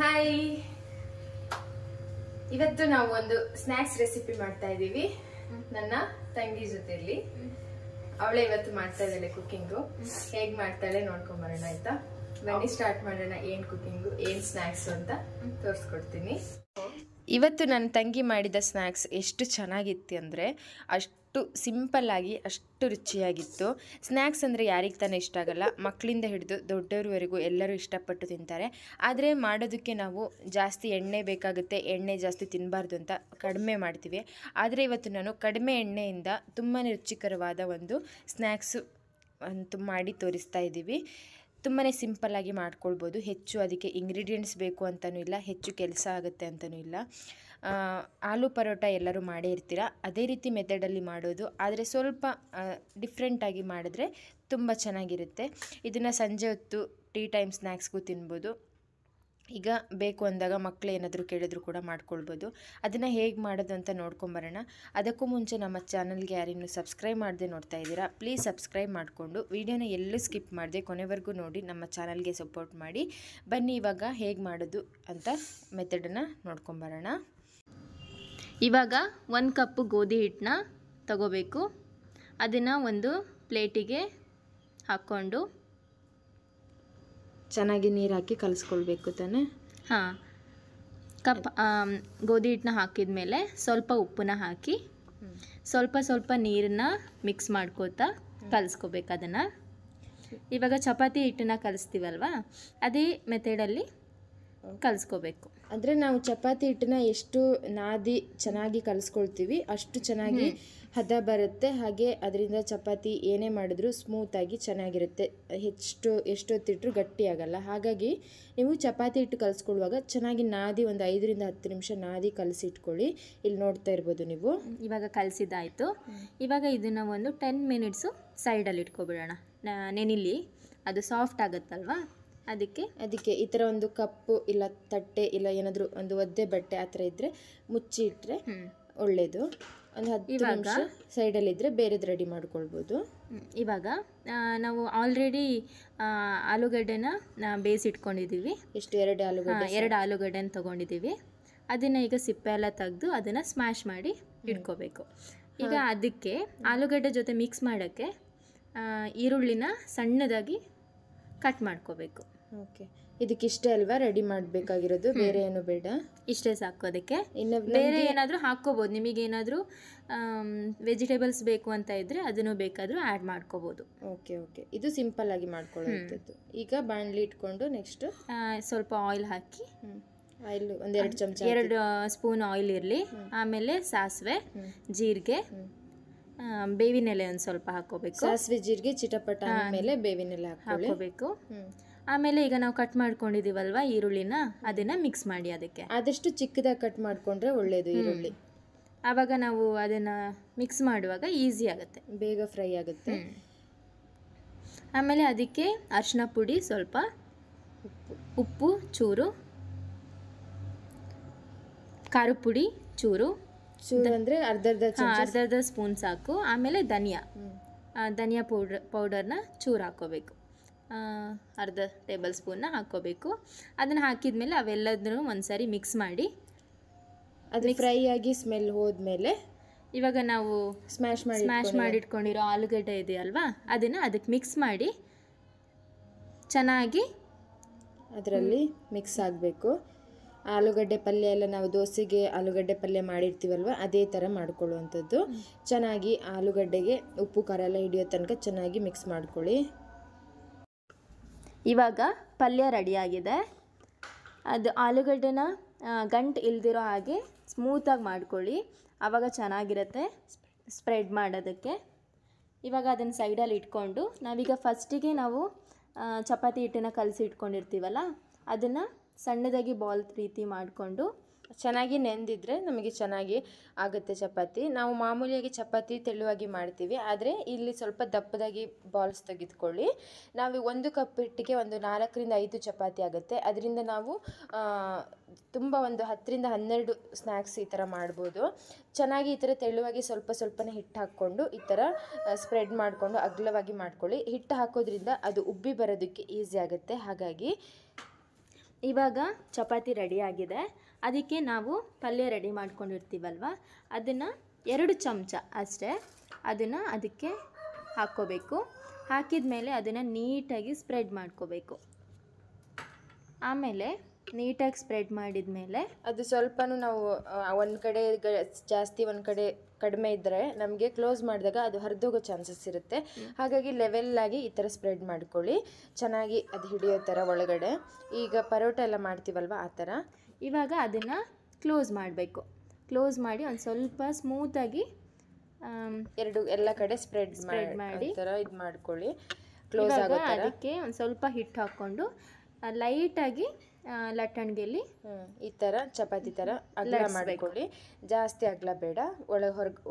Hi, ಇವತ್ತು ನಾವು ಒಂದು ಸ್ನಾಕ್ಸ್ ರೆಸಿಪಿ ಮಾಡ್ತಾ ಇದೀವಿ ನನ್ನ ತಂಗಿ ಜೊತೆಯಲ್ಲಿ. ಅವಳೇ ಇವತ್ತು ಮಾಡ್ತಾ ಇದ್ದಾಳೆ ಕುಕಿಂಗು. ಹೇಗ್ ಮಾಡ್ತಾಳೆ ನೋಡ್ಕೊಂಡ್ ಬರೋಣ ಆಯ್ತಾ? ಬನ್ನಿ ಸ್ಟಾರ್ಟ್ ಮಾಡೋಣ. ಏನ್ ಕುಕಿಂಗು, ಏನ್ ಸ್ನಾಕ್ಸ್ ಅಂತ ತೋರಿಸ್ಕೊಡ್ತೀನಿ. ಇವತ್ತು ನನ್ನ ತಂಗಿ ಮಾಡಿದ ಸ್ನ್ಯಾಕ್ಸ್ ಎಷ್ಟು ಚೆನ್ನಾಗಿತ್ತು ಅಂದರೆ ಅಷ್ಟು ಸಿಂಪಲ್ ಆಗಿ ಅಷ್ಟು ರುಚಿಯಾಗಿತ್ತು. ಸ್ನ್ಯಾಕ್ಸ್ ಅಂದರೆ ಯಾರಿಗೆ ತಾನೇ ಇಷ್ಟ ಆಗಲ್ಲ, ಮಕ್ಕಳಿಂದ ಹಿಡಿದು ದೊಡ್ಡವ್ರವರೆಗೂ ಎಲ್ಲರೂ ಇಷ್ಟಪಟ್ಟು ತಿಂತಾರೆ. ಆದರೆ ಮಾಡೋದಕ್ಕೆ ನಾವು ಜಾಸ್ತಿ ಎಣ್ಣೆ ಬೇಕಾಗುತ್ತೆ, ಎಣ್ಣೆ ಜಾಸ್ತಿ ತಿನ್ನಬಾರ್ದು ಅಂತ ಕಡಿಮೆ ಮಾಡ್ತೀವಿ. ಆದರೆ ಇವತ್ತು ನಾನು ಕಡಿಮೆ ಎಣ್ಣೆಯಿಂದ ತುಂಬಾ ರುಚಿಕರವಾದ ಒಂದು ಸ್ನ್ಯಾಕ್ಸು ಮಾಡಿ ತೋರಿಸ್ತಾ ಇದ್ದೀವಿ. ತುಂಬಾ ಸಿಂಪಲ್ಲಾಗಿ ಮಾಡ್ಕೊಳ್ಬೋದು. ಹೆಚ್ಚು ಅದಕ್ಕೆ ಇಂಗ್ರೀಡಿಯೆಂಟ್ಸ್ ಬೇಕು ಅಂತಲೂ ಇಲ್ಲ, ಹೆಚ್ಚು ಕೆಲಸ ಆಗುತ್ತೆ ಅಂತಲೂ ಇಲ್ಲ. ಆಲೂ ಪರೋಟ ಎಲ್ಲರೂ ಮಾಡೇ ಇರ್ತೀರ, ಅದೇ ರೀತಿ ಮೆಥಡಲ್ಲಿ ಮಾಡೋದು. ಆದರೆ ಸ್ವಲ್ಪ ಡಿಫ್ರೆಂಟಾಗಿ ಮಾಡಿದ್ರೆ ತುಂಬ ಚೆನ್ನಾಗಿರುತ್ತೆ. ಇದನ್ನು ಸಂಜೆ ಹೊತ್ತು ಟೀ ಟೈಮ್ ಸ್ನ್ಯಾಕ್ಸ್ಗೂ ತಿನ್ಬೋದು. ಈಗ ಬೇಕು ಅಂದಾಗ ಮಕ್ಕಳು ಏನಾದರೂ ಕೇಳಿದ್ರು ಕೂಡ ಮಾಡ್ಕೊಳ್ಬೋದು. ಅದನ್ನು ಹೇಗೆ ಮಾಡೋದು ಅಂತ ನೋಡ್ಕೊಂಬರೋಣ. ಅದಕ್ಕೂ ಮುಂಚೆ ನಮ್ಮ ಚಾನಲ್ಗೆ ಯಾರಿನ್ನೂ ಸಬ್ಸ್ಕ್ರೈಬ್ ಮಾಡದೆ ನೋಡ್ತಾ ಇದ್ದೀರಾ, ಪ್ಲೀಸ್ ಸಬ್ಸ್ಕ್ರೈಬ್ ಮಾಡಿಕೊಂಡು ವಿಡಿಯೋನ ಎಲ್ಲೂ ಸ್ಕಿಪ್ ಮಾಡದೆ ಕೊನೆವರೆಗೂ ನೋಡಿ ನಮ್ಮ ಚಾನಲ್ಗೆ ಸಪೋರ್ಟ್ ಮಾಡಿ. ಬನ್ನಿ ಇವಾಗ ಹೇಗೆ ಮಾಡೋದು ಅಂತ ಮೆಥಡನ್ನು ನೋಡ್ಕೊಂಬರೋಣ. ಇವಾಗ 1 ಕಪ್ ಗೋಧಿ ಹಿಟ್ಟನ್ನ ತಗೋಬೇಕು. ಅದನ್ನು ಒಂದು ಪ್ಲೇಟಿಗೆ ಹಾಕ್ಕೊಂಡು ಚೆನ್ನಾಗಿ ನೀರು ಹಾಕಿ ಕಲಿಸ್ಕೊಳ್ಬೇಕು ತಾನೆ. ಹಾಂ, ಕಪ್ ಗೋಧಿ ಹಿಟ್ಟನ್ನ ಹಾಕಿದ ಮೇಲೆ ಸ್ವಲ್ಪ ಉಪ್ಪನ್ನ ಹಾಕಿ ಸ್ವಲ್ಪ ನೀರನ್ನ ಮಿಕ್ಸ್ ಮಾಡ್ಕೋತಾ ಕಲಿಸ್ಕೋಬೇಕು. ಅದನ್ನು ಇವಾಗ ಚಪಾತಿ ಹಿಟ್ಟನ್ನ ಕಲಿಸ್ತೀವಲ್ವ, ಅದೇ ಮೆಥಡಲ್ಲಿ ಕಲಿಸ್ಕೋಬೇಕು. ಅಂದರೆ ನಾವು ಚಪಾತಿ ಹಿಟ್ಟನ್ನ ಎಷ್ಟು ನಾದಿ ಚೆನ್ನಾಗಿ ಕಲಿಸ್ಕೊಳ್ತೀವಿ ಅಷ್ಟು ಚೆನ್ನಾಗಿ ಹದ ಬರುತ್ತೆ. ಹಾಗೆ ಅದರಿಂದ ಚಪಾತಿ ಏನೇ ಮಾಡಿದ್ರೂ ಸ್ಮೂತಾಗಿ ಚೆನ್ನಾಗಿರುತ್ತೆ. ಎಷ್ಟೊತ್ತಿಟ್ಟರು ಗಟ್ಟಿ ಆಗಲ್ಲ. ಹಾಗಾಗಿ ನೀವು ಚಪಾತಿ ಹಿಟ್ಟು ಕಲಿಸ್ಕೊಳ್ಳುವಾಗ ಚೆನ್ನಾಗಿ ನಾದಿ ಒಂದು 5 ರಿಂದ 10 ನಿಮಿಷ ನಾದಿ ಕಲಸಿಟ್ಕೊಳ್ಳಿ. ಇಲ್ಲಿ ನೋಡ್ತಾ ಇರ್ಬೋದು ನೀವು. ಇವಾಗ ಕಲಿಸಿದ್ದಾಯಿತು. ಇವಾಗ ಇದನ್ನು ಒಂದು 10 ಮಿನಿಟ್ಸು ಸೈಡಲ್ಲಿ ಇಟ್ಕೊಬಿಡೋಣ. ನೆನಿಲಿ ಅದು ಸಾಫ್ಟ್ ಆಗುತ್ತಲ್ವಾ, ಅದಕ್ಕೆ ಈ ಥರ ಒಂದು ಕಪ್ಪು ಇಲ್ಲ ತಟ್ಟೆ ಇಲ್ಲ ಏನಾದರೂ ಒಂದು ಒದ್ದೆ ಬಟ್ಟೆ ಆ ಥರ ಇದ್ದರೆ ಮುಚ್ಚಿ ಇಟ್ಟರೆ ಒಳ್ಳೆಯದು. ಒಂದು 10 ನಿಮಿಷ ಸೈಡಲ್ಲಿದ್ದರೆ ಬೇರೆದು ರೆಡಿ ಮಾಡ್ಕೊಳ್ಬೋದು. ಇವಾಗ ನಾವು ಆಲ್ರೆಡಿ ಆಲೂಗಡ್ಡೆನ ಬೇಯಿಸಿಟ್ಕೊಂಡಿದ್ದೀವಿ. ಎಷ್ಟು? 2 ಆಲೂಗಡ್ಡೆನ ತೊಗೊಂಡಿದ್ದೀವಿ. ಅದನ್ನು ಈಗ ಸಿಪ್ಪೆ ಎಲ್ಲ ತೆಗೆದು ಅದನ್ನು ಸ್ಮ್ಯಾಶ್ ಮಾಡಿ ಇಟ್ಕೋಬೇಕು. ಈಗ ಅದಕ್ಕೆ ಆಲೂಗಡ್ಡೆ ಜೊತೆ ಮಿಕ್ಸ್ ಮಾಡೋಕ್ಕೆ ಈರುಳ್ಳಿನ ಸಣ್ಣದಾಗಿ ಕಟ್ ಮಾಡ್ಕೋಬೇಕು. ಓಕೆ, ಇದಕ್ಕಿಷ್ಟೇ ಅಲ್ವಾ ರೆಡಿ ಮಾಡಬೇಕಾಗಿರೋದು? ಬೇರೆ ಏನು ಬೇಡ, ಇಷ್ಟೇ ಸಾಕು. ಅದಕ್ಕೆ ಇನ್ನು ಬೇರೆ ಏನಾದರೂ ಹಾಕ್ಕೋಬೋದು. ನಿಮಗೇನಾದರೂ ವೆಜಿಟೇಬಲ್ಸ್ ಬೇಕು ಅಂತ ಇದ್ದರೆ ಅದನ್ನು ಬೇಕಾದರೂ ಆ್ಯಡ್ ಮಾಡ್ಕೋಬೋದು. ಓಕೆ, ಇದು ಸಿಂಪಲ್ ಆಗಿ ಮಾಡ್ಕೊಳ್ಳೋದು. ಈಗ ಬಾಣಲಿ ಇಟ್ಕೊಂಡು ನೆಕ್ಸ್ಟ್ ಸ್ವಲ್ಪ ಆಯಿಲ್ ಹಾಕಿ, ಆಯಿಲ್ ಒಂದು 2 ಚಮಚ, 2 ಸ್ಪೂನ್ ಆಯಿಲ್ ಇರಲಿ. ಆಮೇಲೆ ಸಾಸಿವೆ, ಜೀರಿಗೆ, ಬೇವಿನೆಲೆ ಒಂದು ಸ್ವಲ್ಪ ಹಾಕೋಬೇಕು. ಸಾಸಿವೆ ಜೀರಿಗೆ ಚಿಟಪಟ ಮೇಲೆ ಬೇವಿನೆಲೆ ಹಾಕೋಬೇಕು. ಆಮೇಲೆ ಈಗ ನಾವು ಕಟ್ ಮಾಡ್ಕೊಂಡಿದೀವಲ್ವಾ ಈರುಳ್ಳಿನ, ಅದನ್ನ ಮಿಕ್ಸ್ ಮಾಡಿ. ಅದಕ್ಕೆ ಆದಷ್ಟು ಚಿಕ್ಕದಾಗಿ ಕಟ್ ಮಾಡ್ಕೊಂಡ್ರೆ ಒಳ್ಳೇದು ಈರುಳ್ಳಿ. ಆವಾಗ ನಾವು ಅದನ್ನ ಮಿಕ್ಸ್ ಮಾಡುವಾಗ ಈಸಿ ಆಗುತ್ತೆ, ಬೇಗ ಫ್ರೈ ಆಗುತ್ತೆ. ಆಮೇಲೆ ಅದಕ್ಕೆ ಅರಿಶಿನ ಪುಡಿ ಸ್ವಲ್ಪ, ಉಪ್ಪು ಚೂರು, ಖಾರ ಪುಡಿ ಚೂರು ಅಂದರೆ ಅರ್ಧ ಸ್ಪೂನ್ ಸಾಕು. ಆಮೇಲೆ ಧನಿಯಾ ಪೌಡರ್ನ ಚೂರು ಹಾಕ್ಕೋಬೇಕು. ಅರ್ಧ ಟೇಬಲ್ ಸ್ಪೂನ್ನ ಹಾಕ್ಕೋಬೇಕು. ಅದನ್ನು ಹಾಕಿದ್ಮೇಲೆ ಅವೆಲ್ಲದನ್ನು ಒಂದ್ಸರಿ ಮಿಕ್ಸ್ ಮಾಡಿ, ಅದು ಫ್ರೈ ಆಗಿ ಸ್ಮೆಲ್ ಹೋದ್ಮೇಲೆ ಇವಾಗ ನಾವು ಸ್ಮ್ಯಾಶ್ ಮಾಡಿಟ್ಕೊಂಡಿರೋ ಆಲೂಗಡ್ಡೆ ಇದೆಯಲ್ವಾ, ಅದನ್ನು ಅದಕ್ಕೆ ಮಿಕ್ಸ್ ಮಾಡಿ ಚೆನ್ನಾಗಿ ಅದರಲ್ಲಿ ಮಿಕ್ಸ್ ಆಗಬೇಕು. ಆಲೂಗಡ್ಡೆ ಪಲ್ಯ ಎಲ್ಲ ನಾವು ದೋಸೆಗೆ ಆಲೂಗಡ್ಡೆ ಪಲ್ಯ ಮಾಡಿರ್ತೀವಲ್ವ, ಅದೇ ಥರ ಮಾಡ್ಕೊಳ್ಳುವಂಥದ್ದು. ಚೆನ್ನಾಗಿ ಆಲೂಗಡ್ಡೆಗೆ ಉಪ್ಪು ಖಾರ ಎಲ್ಲ ಹಿಡಿಯೋ ತನಕ ಚೆನ್ನಾಗಿ ಮಿಕ್ಸ್ ಮಾಡ್ಕೊಳ್ಳಿ. ಇವಾಗ ಪಲ್ಯ ರೆಡಿಯಾಗಿದೆ. ಅದು ಆಲೂಗಡ್ಡೆನ ಗಂಟು ಇಲ್ದಿರೋ ಹಾಗೆ ಸ್ಮೂತಾಗಿ ಮಾಡ್ಕೊಳ್ಳಿ, ಆವಾಗ ಚೆನ್ನಾಗಿರುತ್ತೆ ಸ್ಪ್ರೆಡ್ ಮಾಡೋದಕ್ಕೆ. ಇವಾಗ ಅದನ್ನು ಸೈಡಲ್ಲಿ ಇಟ್ಕೊಂಡು ನಾವೀಗ ಫಸ್ಟಿಗೆ ನಾವು ಚಪಾತಿ ಹಿಟ್ಟನ್ನು ಕಲಸಿ ಇಟ್ಕೊಂಡಿರ್ತೀವಲ್ಲ, ಅದನ್ನು ಸಣ್ಣದಾಗಿ ಬಾಲ್ ರೀತಿ ಮಾಡಿಕೊಂಡು ಚೆನ್ನಾಗಿ ನೆಂದಿದ್ರೆ ನಮಗೆ ಚೆನ್ನಾಗಿ ಆಗುತ್ತೆ ಚಪಾತಿ. ನಾವು ಮಾಮೂಲಿಯಾಗಿ ಚಪಾತಿ ತೆಳುವಾಗಿ ಮಾಡ್ತೀವಿ, ಆದರೆ ಇಲ್ಲಿ ಸ್ವಲ್ಪ ದಪ್ಪದಾಗಿ ಬಾಲ್ಸ್ ತೆಗೆದುಕೊಳ್ಳಿ. ನಾವು 1 ಕಪ್ ಹಿಟ್ಟಿಗೆ ಒಂದು 4 ರಿಂದ 5 ಚಪಾತಿ ಆಗುತ್ತೆ. ಅದರಿಂದ ನಾವು ತುಂಬ ಒಂದು 10 ರಿಂದ 12 ಸ್ನ್ಯಾಕ್ಸ್ ಈ ಥರ ಮಾಡ್ಬೋದು. ಚೆನ್ನಾಗಿ ಈ ಥರ ತೆಳುವಾಗಿ ಸ್ವಲ್ಪನೇ ಹಿಟ್ಟು ಹಾಕ್ಕೊಂಡು ಈ ಥರ ಸ್ಪ್ರೆಡ್ ಮಾಡಿಕೊಂಡು ಅಗಲವಾಗಿ ಮಾಡ್ಕೊಳ್ಳಿ. ಹಿಟ್ಟು ಹಾಕೋದ್ರಿಂದ ಅದು ಉಬ್ಬಿ ಬರೋದಕ್ಕೆ ಈಸಿ ಆಗುತ್ತೆ. ಹಾಗಾಗಿ ಇವಾಗ ಚಪಾತಿ ರೆಡಿ ಆಗಿದೆ. ಅದಕ್ಕೆ ನಾವು ಪಲ್ಯ ರೆಡಿ ಮಾಡ್ಕೊಂಡಿರ್ತೀವಲ್ವ, ಅದನ್ನು 2 ಚಮಚ ಅಷ್ಟೇ ಅದನ್ನು ಅದಕ್ಕೆ ಹಾಕ್ಕೋಬೇಕು. ಹಾಕಿದ ಮೇಲೆ ಅದನ್ನು ನೀಟಾಗಿ ಸ್ಪ್ರೆಡ್ ಮಾಡ್ಕೋಬೇಕು. ಆಮೇಲೆ ನೀಟಾಗಿ ಸ್ಪ್ರೆಡ್ ಮಾಡಿದ ಮೇಲೆ ಅದು ಸ್ವಲ್ಪನೂ ನಾವು ಒಂದು ಕಡೆ ಜಾಸ್ತಿ ಒಂದು ಕಡೆ ಕಡಿಮೆ ಇದ್ದರೆ ನಮಗೆ ಕ್ಲೋಸ್ ಮಾಡಿದಾಗ ಅದು ಹರಿದೋಗೋ ಚಾನ್ಸಸ್ ಇರುತ್ತೆ. ಹಾಗಾಗಿ ಲೆವೆಲ್ಲಾಗಿ ಈ ಥರ ಸ್ಪ್ರೆಡ್ ಮಾಡ್ಕೊಳ್ಳಿ, ಚೆನ್ನಾಗಿ ಅದು ಹಿಡಿಯೋ ಥರ ಒಳಗಡೆ. ಈಗ ಪರೋಟ ಎಲ್ಲ ಮಾಡ್ತೀವಲ್ವ ಆ ಥರ. ಇವಾಗ ಅದನ್ನು ಕ್ಲೋಸ್ ಮಾಡಬೇಕು. ಕ್ಲೋಸ್ ಮಾಡಿ ಒಂದು ಸ್ವಲ್ಪ ಸ್ಮೂತಾಗಿ ಎಲ್ಲ ಕಡೆ ಸ್ಪ್ರೆಡ್ ಮಾಡಿ ಥರ ಇದು ಮಾಡ್ಕೊಳ್ಳಿ, ಕ್ಲೋಸ್ ಆಗೋ ಥರ. ಅದಕ್ಕೆ ಒಂದು ಸ್ವಲ್ಪ ಹಿಟ್ಟು ಹಾಕ್ಕೊಂಡು ಲೈಟಾಗಿ ಲಟ್ಟಣಿಗೆಯಲ್ಲಿ ಈ ಥರ ಚಪಾತಿ ಥರ ಅಗಲ ಮಾಡ್ಕೊಳ್ಳಿ. ಜಾಸ್ತಿ ಅಗಲ ಬೇಡ,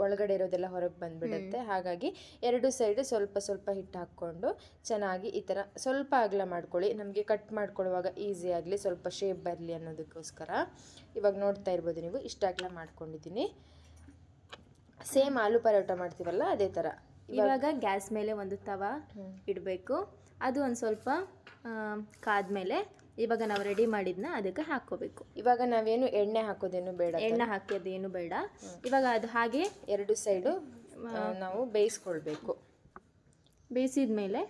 ಒಳಗಡೆ ಇರೋದೆಲ್ಲ ಹೊರಗೆ ಬಂದುಬಿಡುತ್ತೆ. ಹಾಗಾಗಿ 2 ಸೈಡು ಸ್ವಲ್ಪ ಸ್ವಲ್ಪ ಹಿಟ್ಟು ಹಾಕ್ಕೊಂಡು ಚೆನ್ನಾಗಿ ಈ ಥರ ಸ್ವಲ್ಪ ಅಗಲ ಮಾಡ್ಕೊಳ್ಳಿ. ನಮಗೆ ಕಟ್ ಮಾಡ್ಕೊಳ್ಳುವಾಗ ಈಸಿ ಆಗಲಿ, ಸ್ವಲ್ಪ ಶೇಪ್ ಬರಲಿ ಅನ್ನೋದಕ್ಕೋಸ್ಕರ. ಇವಾಗ ನೋಡ್ತಾ ಇರ್ಬೋದು ನೀವು, ಇಷ್ಟು ಅಗಲ ಮಾಡ್ಕೊಂಡಿದ್ದೀನಿ. ಸೇಮ್ ಆಲೂ ಪರೋಟ ಮಾಡ್ತೀವಲ್ಲ ಅದೇ ಥರ. ಇವಾಗ ಗ್ಯಾಸ್ ಮೇಲೆ ಒಂದು ತವಾ ಇಡಬೇಕು. ಅದು ಒಂದು ಸ್ವಲ್ಪ ಕಾದ್ಮೇಲೆ ಇವಾಗ ನಾವು ರೆಡಿ ಮಾಡಿದ್ನ ಅದಕ್ಕೆ ಹಾಕ್ಕೋಬೇಕು. ಇವಾಗ ನಾವೇನು ಎಣ್ಣೆ ಹಾಕೋದೇನು ಬೇಡ, ಎಣ್ಣೆ ಹಾಕೋದೇನು ಬೇಡ. ಇವಾಗ ಅದು ಹಾಗೆ 2 ಸೈಡು ನಾವು ಬೇಯಿಸ್ಕೊಳ್ಬೇಕು. ಬೇಯಿಸಿದ ಮೇಲೆ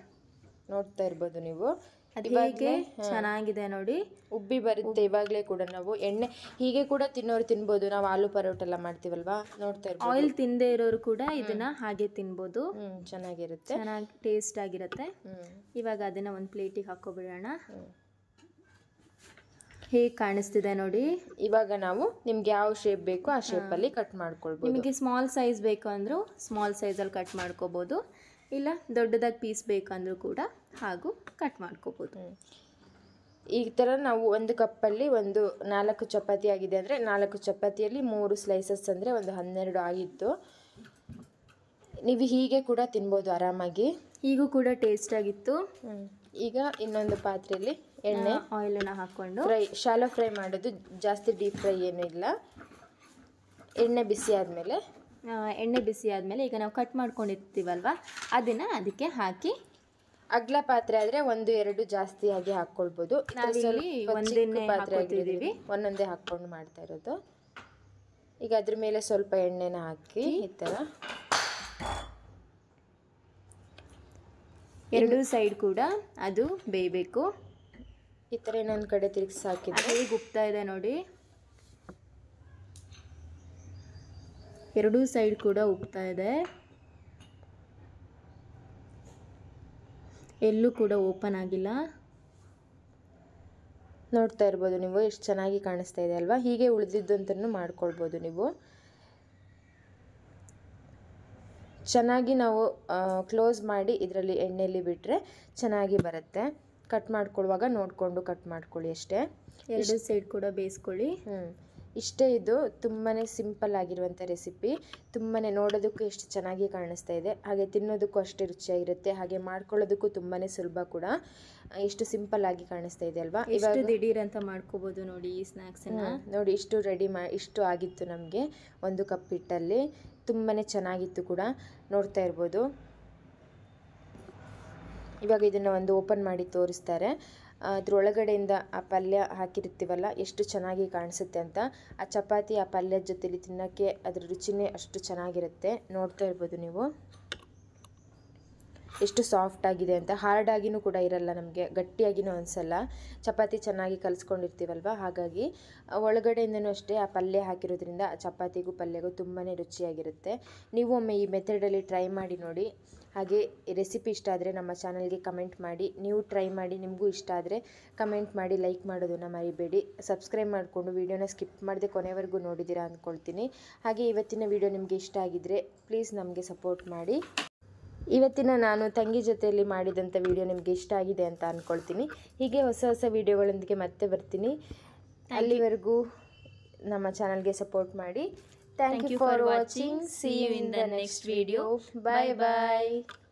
ನೋಡ್ತಾ ಇರ್ಬೋದು ನೀವು, ಅದು ಹೇಗೆ ಚೆನ್ನಾಗಿದೆ ನೋಡಿ, ಉಬ್ಬಿ ಬರುತ್ತೆ. ಇವಾಗಲೇ ಕೂಡ ನಾವು ಎಣ್ಣೆ ಹೀಗೆ ಕೂಡ ತಿನ್ನೋರು ತಿನ್ಬೋದು. ನಾವು ಆಲೂ ಪರೋಟ ಎಲ್ಲ ಮಾಡ್ತೀವಲ್ವಾ, ನೋಡ್ತಾ ಇರ್ಬೋದು. ಆಯಿಲ್ ತಿನ್ನದೇ ಇರೋರು ಕೂಡ ಇದನ್ನ ಹಾಗೆ ತಿನ್ಬೋದು. ಚೆನ್ನಾಗಿರುತ್ತೆ, ಚೆನ್ನಾಗಿ ಟೇಸ್ಟ್ ಆಗಿರುತ್ತೆ. ಇವಾಗ ಅದನ್ನ ಒಂದು ಪ್ಲೇಟಿಗೆ ಹಾಕೋಬಿಡೋಣ. ಹೇಗೆ ಕಾಣಿಸ್ತಿದೆ ನೋಡಿ. ಇವಾಗ ನಾವು ನಿಮ್ಗೆ ಯಾವ ಶೇಪ್ ಬೇಕೋ ಆ ಶೇಪಲ್ಲಿ ಕಟ್ ಮಾಡ್ಕೊಳ್ಬೋದು. ನಿಮಗೆ ಸ್ಮಾಲ್ ಸೈಜ್ ಬೇಕು ಅಂದರೂ ಸ್ಮಾಲ್ ಸೈಜಲ್ಲಿ ಕಟ್ ಮಾಡ್ಕೋಬೋದು, ಇಲ್ಲ ದೊಡ್ಡದಾಗಿ ಪೀಸ್ ಬೇಕಂದ್ರೂ ಕೂಡ ಹಾಗೂ ಕಟ್ ಮಾಡ್ಕೋಬೋದು. ಈ ಥರ ನಾವು 1 ಕಪ್ಪಲ್ಲಿ 4 ಚಪಾತಿ ಆಗಿದೆ ಅಂದರೆ 4 ಚಪಾತಿಯಲ್ಲಿ 3 ಸ್ಲೈಸಸ್ ಅಂದರೆ 12 ಆಗಿತ್ತು. ನೀವು ಹೀಗೆ ಕೂಡ ತಿನ್ಬೋದು ಆರಾಮಾಗಿ, ಹೀಗೂ ಕೂಡ ಟೇಸ್ಟ್ ಆಗಿತ್ತು. ಈಗ ಇನ್ನೊಂದು ಪಾತ್ರೆಯಲ್ಲಿ ಎಣ್ಣೆ ಆಯಿಲನ್ನು ಹಾಕ್ಕೊಂಡು ಶಾಲೋ ಫ್ರೈ ಮಾಡೋದು, ಜಾಸ್ತಿ ಡೀಪ್ ಫ್ರೈ ಏನೂ ಇಲ್ಲ. ಎಣ್ಣೆ ಬಿಸಿ ಆದಮೇಲೆ ಈಗ ನಾವು ಕಟ್ ಮಾಡ್ಕೊಂಡಿರ್ತೀವಲ್ವ ಅದನ್ನು ಅದಕ್ಕೆ ಹಾಕಿ, ಅಗ್ಲ ಪಾತ್ರೆ ಆದರೆ 1-2 ಜಾಸ್ತಿ ಆಗಿ ಹಾಕ್ಕೊಳ್ಬೋದು. ಒಂದೊಂದೇ ಹಾಕ್ಕೊಂಡು ಮಾಡ್ತಾ ಇರೋದು. ಈಗ ಅದ್ರ ಮೇಲೆ ಸ್ವಲ್ಪ ಎಣ್ಣೆನ ಹಾಕಿ ಈ ಥರ 2 ಸೈಡ್ ಕೂಡ ಅದು ಬೇಯಬೇಕು. ಈ ಥರ ಇನ್ನೊಂದು ಕಡೆ ತಿರುಗಿಸಿ ಹಾಕಿದ್ರೆ ಹೇಗೆ ಉಬ್ತಾ ಇದೆ ನೋಡಿ. 2 ಸೈಡ್ ಕೂಡ ಉಬ್ತಾ ಇದೆ, ಎಲ್ಲೂ ಕೂಡ ಓಪನ್ ಆಗಿಲ್ಲ. ನೋಡ್ತಾ ಇರ್ಬೋದು ನೀವು, ಎಷ್ಟು ಚೆನ್ನಾಗಿ ಕಾಣಿಸ್ತಾ ಇದೆ ಅಲ್ವಾ. ಹೀಗೆ ಉಳಿದಿದ್ದಂತೂ ಮಾಡ್ಕೊಳ್ಬೋದು ನೀವು. ಚೆನ್ನಾಗಿ ನಾವು ಕ್ಲೋಸ್ ಮಾಡಿ ಇದರಲ್ಲಿ ಎಣ್ಣೆಯಲ್ಲಿ ಬಿಟ್ಟರೆ ಚೆನ್ನಾಗಿ ಬರುತ್ತೆ. ಕಟ್ ಮಾಡ್ಕೊಳ್ಳುವಾಗ ನೋಡಿಕೊಂಡು ಕಟ್ ಮಾಡ್ಕೊಳ್ಳಿ ಅಷ್ಟೇ. 2 ಸೈಡ್ ಕೂಡ ಬೇಯಿಸ್ಕೊಳ್ಳಿ. ಇಷ್ಟೇ. ಇದು ತುಂಬಾ ಸಿಂಪಲ್ ಆಗಿರುವಂಥ ರೆಸಿಪಿ. ತುಂಬಾ ನೋಡೋದಕ್ಕೂ ಎಷ್ಟು ಚೆನ್ನಾಗಿ ಕಾಣಿಸ್ತಾ ಇದೆ, ಹಾಗೆ ತಿನ್ನೋದಕ್ಕೂ ಅಷ್ಟೇ ರುಚಿಯಾಗಿರುತ್ತೆ, ಹಾಗೆ ಮಾಡ್ಕೊಳ್ಳೋದಕ್ಕೂ ತುಂಬಾ ಸುಲಭ ಕೂಡ. ಇಷ್ಟು ಸಿಂಪಲ್ ಆಗಿ ಕಾಣಿಸ್ತಾ ಇದೆ ಅಲ್ವಾ. ಇವಾಗ ದಿಢೀರ್ ಅಂತ ಮಾಡ್ಕೋಬೋದು ನೋಡಿ ಈ ಸ್ನ್ಯಾಕ್ಸನ್ನು. ನೋಡಿ ಇಷ್ಟು ಆಗಿತ್ತು ನಮಗೆ 1 ಕಪ್ ಹಿಟ್ಟಲ್ಲಿ. ತುಂಬಾ ಚೆನ್ನಾಗಿತ್ತು ಕೂಡ, ನೋಡ್ತಾ ಇರ್ಬೋದು. ಇವಾಗ ಇದನ್ನು ಒಂದು ಓಪನ್ ಮಾಡಿ ತೋರಿಸ್ತಾರೆ. ಅದ್ರೊಳಗಡೆಯಿಂದ ಆ ಪಲ್ಯ ಹಾಕಿರ್ತೀವಲ್ಲ ಎಷ್ಟು ಚೆನ್ನಾಗಿ ಕಾಣಿಸುತ್ತೆ ಅಂತ. ಆ ಚಪಾತಿ ಆ ಪಲ್ಯದ ಜೊತೆಲಿ ತಿನ್ನೋಕ್ಕೆ ಅದ್ರ ರುಚಿನೇ ಅಷ್ಟು ಚೆನ್ನಾಗಿರುತ್ತೆ. ನೋಡ್ತಾ ಇರ್ಬೋದು ನೀವು ಎಷ್ಟು ಸಾಫ್ಟ್ ಆಗಿದೆ ಅಂತ. ಹಾರ್ಡ್ ಆಗಿನೂ ಕೂಡ ಇರಲ್ಲ, ನಮಗೆ ಗಟ್ಟಿಯಾಗಿನೂ ಅನಿಸಲ್ಲ. ಚಪಾತಿ ಚೆನ್ನಾಗಿ ಕಲಿಸ್ಕೊಂಡಿರ್ತೀವಲ್ವ, ಹಾಗಾಗಿ ಒಳಗಡೆಯಿಂದನೂ ಅಷ್ಟೇ ಆ ಪಲ್ಯ ಹಾಕಿರೋದ್ರಿಂದ ಆ ಚಪಾತಿಗೂ ಪಲ್ಯಗೂ ತುಂಬಾ ರುಚಿಯಾಗಿರುತ್ತೆ. ನೀವು ಒಮ್ಮೆ ಈ ಮೆಥಡಲ್ಲಿ ಟ್ರೈ ಮಾಡಿ ನೋಡಿ. ಹಾಗೆ ಈ ರೆಸಿಪಿ ಇಷ್ಟ ಆದರೆ ನಮ್ಮ ಚಾನಲ್ಗೆ ಕಮೆಂಟ್ ಮಾಡಿ. ನೀವು ಟ್ರೈ ಮಾಡಿ, ನಿಮಗೂ ಇಷ್ಟ ಆದರೆ ಕಮೆಂಟ್ ಮಾಡಿ, ಲೈಕ್ ಮಾಡೋದನ್ನು ಮರಿಬೇಡಿ. ಸಬ್ಸ್ಕ್ರೈಬ್ ಮಾಡಿಕೊಂಡು ವಿಡಿಯೋನ ಸ್ಕಿಪ್ ಮಾಡದೆ ಕೊನೆವರೆಗೂ ನೋಡಿದ್ದೀರಾ ಅಂದ್ಕೊಳ್ತೀನಿ. ಹಾಗೆ ಇವತ್ತಿನ ವಿಡಿಯೋ ನಿಮಗೆ ಇಷ್ಟ ಆಗಿದ್ದರೆ ಪ್ಲೀಸ್ ನಮಗೆ ಸಪೋರ್ಟ್ ಮಾಡಿ. ಇವತ್ತಿನ ನಾನು ತಂಗಿ ಜೊತೆಯಲ್ಲಿ ಮಾಡಿದಂಥ ವಿಡಿಯೋ ನಿಮಗೆ ಇಷ್ಟ ಆಗಿದೆ ಅಂತ ಅಂದ್ಕೊಳ್ತೀನಿ. ಹೀಗೆ ಹೊಸ ಹೊಸ ವಿಡಿಯೋಗಳೊಂದಿಗೆ ಮತ್ತೆ ಬರ್ತೀನಿ. ಅಲ್ಲಿವರೆಗೂ ನಮ್ಮ ಚಾನಲ್ಗೆ ಸಪೋರ್ಟ್ ಮಾಡಿ. Thank you for watching. See you in the next video. Bye bye.